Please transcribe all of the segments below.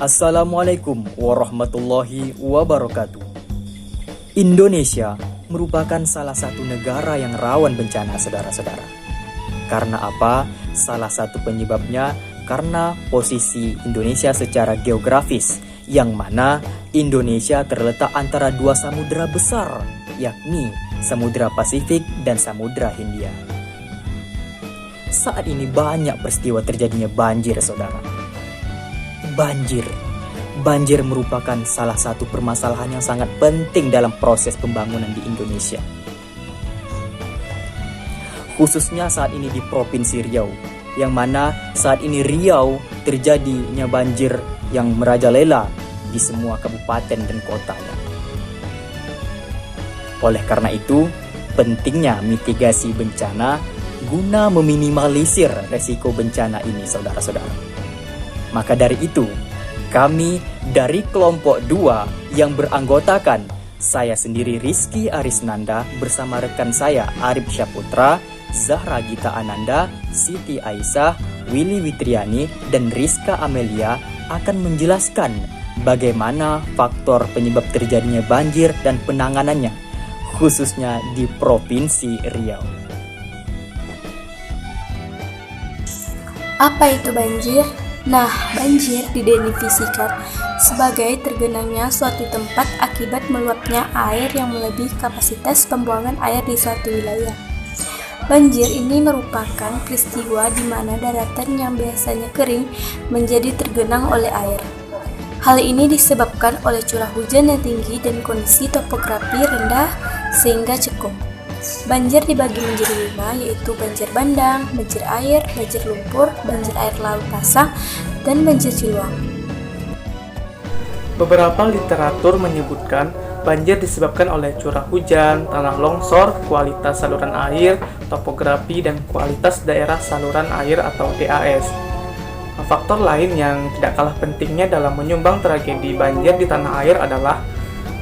Assalamualaikum warahmatullahi wabarakatuh. Indonesia merupakan salah satu negara yang rawan bencana, saudara-saudara. Karena apa? Salah satu penyebabnya karena posisi Indonesia secara geografis, yang mana Indonesia terletak antara dua samudera besar, yakni Samudra Pasifik dan Samudra Hindia. Saat ini banyak peristiwa terjadinya banjir, saudara. Banjir merupakan salah satu permasalahan yang sangat penting dalam proses pembangunan di Indonesia. Khususnya saat ini di Provinsi Riau, yang mana saat ini Riau terjadinya banjir yang merajalela di semua kabupaten dan kotanya. Oleh karena itu, pentingnya mitigasi bencana guna meminimalisir resiko bencana ini, saudara-saudara. Maka dari itu, kami dari kelompok 2 yang beranggotakan saya sendiri Rizky Arisnanda bersama rekan saya Arif Syaputra, Zahra Gita Ananda, Siti Aisyah, Willy Witriani, dan Rizka Amelia akan menjelaskan bagaimana faktor penyebab terjadinya banjir dan penanganannya, khususnya di Provinsi Riau. Apa itu banjir? Nah, banjir didefinisikan sebagai tergenangnya suatu tempat akibat meluapnya air yang melebihi kapasitas pembuangan air di suatu wilayah. Banjir ini merupakan peristiwa di mana daratan yang biasanya kering menjadi tergenang oleh air. Hal ini disebabkan oleh curah hujan yang tinggi dan kondisi topografi rendah sehingga cekung. Banjir dibagi menjadi 5, yaitu banjir bandang, banjir air, banjir lumpur, banjir air laut pasang, dan banjir ciluang. Beberapa literatur menyebutkan banjir disebabkan oleh curah hujan, tanah longsor, kualitas saluran air, topografi, dan kualitas daerah saluran air atau DAS. Faktor lain yang tidak kalah pentingnya dalam menyumbang tragedi banjir di tanah air adalah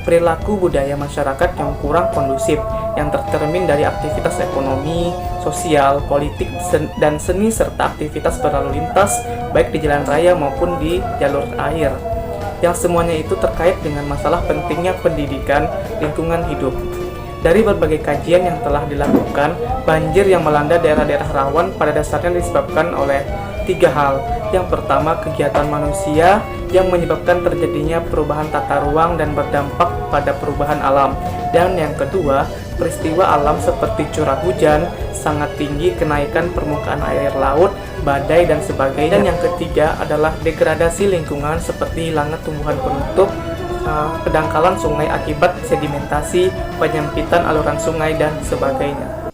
perilaku budaya masyarakat yang kurang kondusif, yang tercermin dari aktivitas ekonomi, sosial, politik, dan seni serta aktivitas berlalu lintas baik di jalan raya maupun di jalur air, yang semuanya itu terkait dengan masalah pentingnya pendidikan lingkungan hidup. Dari berbagai kajian yang telah dilakukan, banjir yang melanda daerah-daerah rawan pada dasarnya disebabkan oleh 3 hal. Yang pertama, kegiatan manusia yang menyebabkan terjadinya perubahan tata ruang dan berdampak pada perubahan alam. Dan yang kedua, peristiwa alam seperti curah hujan, sangat tinggi kenaikan permukaan air laut, badai, dan sebagainya. Dan yang ketiga adalah degradasi lingkungan seperti hilangnya tumbuhan penutup, kedangkalan sungai akibat sedimentasi, penyempitan aluran sungai, dan sebagainya.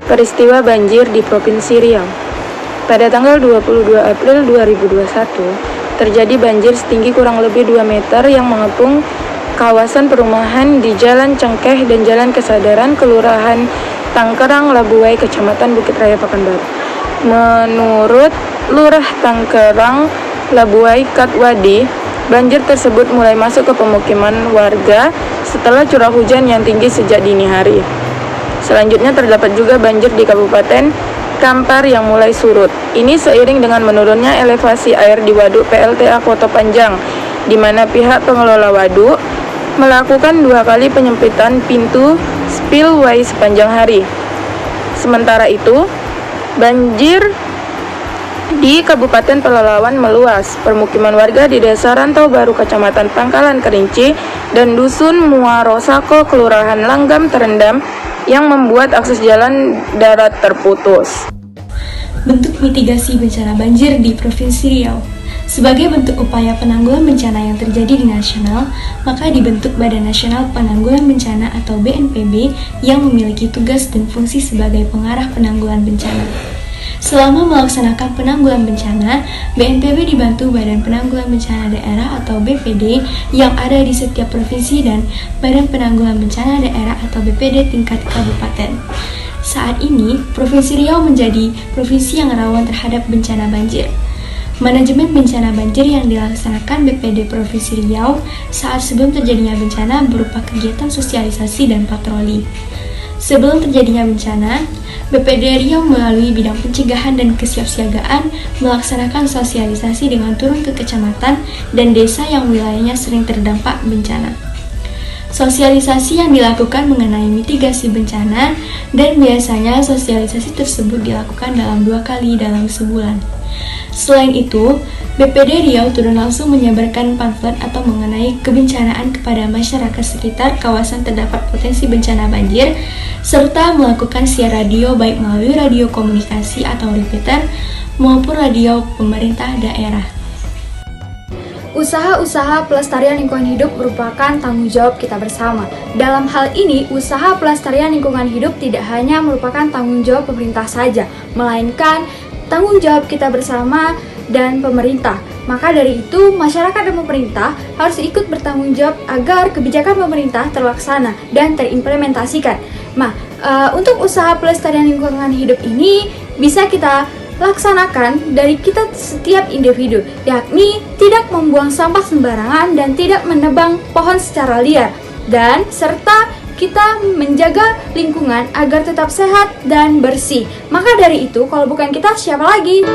Peristiwa banjir di Provinsi Riau. Pada tanggal 22 April 2021, terjadi banjir setinggi kurang lebih 2 meter yang mengepung kawasan perumahan di Jalan Cengkeh dan Jalan Kesadaran, Kelurahan Tangkerang, Labuai, Kecamatan Bukit Raya, Pekanbaru. Menurut Lurah Tangkerang, Labuai, Katwadi, banjir tersebut mulai masuk ke pemukiman warga setelah curah hujan yang tinggi sejak dini hari. Selanjutnya terdapat juga banjir di Kabupaten Kampar yang mulai surut. Ini seiring dengan menurunnya elevasi air di Waduk PLTA Koto Panjang, di mana pihak pengelola waduk melakukan 2 kali penyempitan pintu spillway sepanjang hari. Sementara itu, banjir di Kabupaten Pelalawan meluas. Permukiman warga di Desa Rantau Baru, Kecamatan Pangkalan Kerinci, dan Dusun Muarosako, Kelurahan Langgam terendam yang membuat akses jalan darat terputus. Bentuk mitigasi bencana banjir di Provinsi Riau. Sebagai bentuk upaya penanggulangan bencana yang terjadi di nasional, maka dibentuk Badan Nasional Penanggulangan Bencana atau BNPB yang memiliki tugas dan fungsi sebagai pengarah penanggulangan bencana. Selama melaksanakan penanggulangan bencana, BNPB dibantu Badan Penanggulangan Bencana Daerah atau BPD yang ada di setiap provinsi dan Badan Penanggulangan Bencana Daerah atau BPD tingkat kabupaten. Saat ini, Provinsi Riau menjadi provinsi yang rawan terhadap bencana banjir. Manajemen bencana banjir yang dilaksanakan BPD Provinsi Riau saat sebelum terjadinya bencana berupa kegiatan sosialisasi dan patroli. Sebelum terjadinya bencana, BPD Riau melalui bidang pencegahan dan kesiapsiagaan melaksanakan sosialisasi dengan turun ke kecamatan dan desa yang wilayahnya sering terdampak bencana. Sosialisasi yang dilakukan mengenai mitigasi bencana, dan biasanya sosialisasi tersebut dilakukan dalam 2 kali dalam sebulan. Selain itu, BPD Riau turun langsung menyebarkan pamflet atau mengenai kebencanaan kepada masyarakat sekitar kawasan terdapat potensi bencana banjir, serta melakukan siar radio baik melalui radio komunikasi atau repeater maupun radio pemerintah daerah. Usaha-usaha pelestarian lingkungan hidup merupakan tanggung jawab kita bersama. Dalam hal ini, usaha pelestarian lingkungan hidup tidak hanya merupakan tanggung jawab pemerintah saja, melainkan tanggung jawab kita bersama dan pemerintah. Maka dari itu, masyarakat dan pemerintah harus ikut bertanggung jawab agar kebijakan pemerintah terlaksana dan terimplementasikan. Untuk usaha pelestarian lingkungan hidup ini bisa kita laksanakan dari kita setiap individu, yakni tidak membuang sampah sembarangan dan tidak menebang pohon secara liar, dan serta kita menjaga lingkungan agar tetap sehat dan bersih. Maka dari itu, kalau bukan kita, siapa lagi?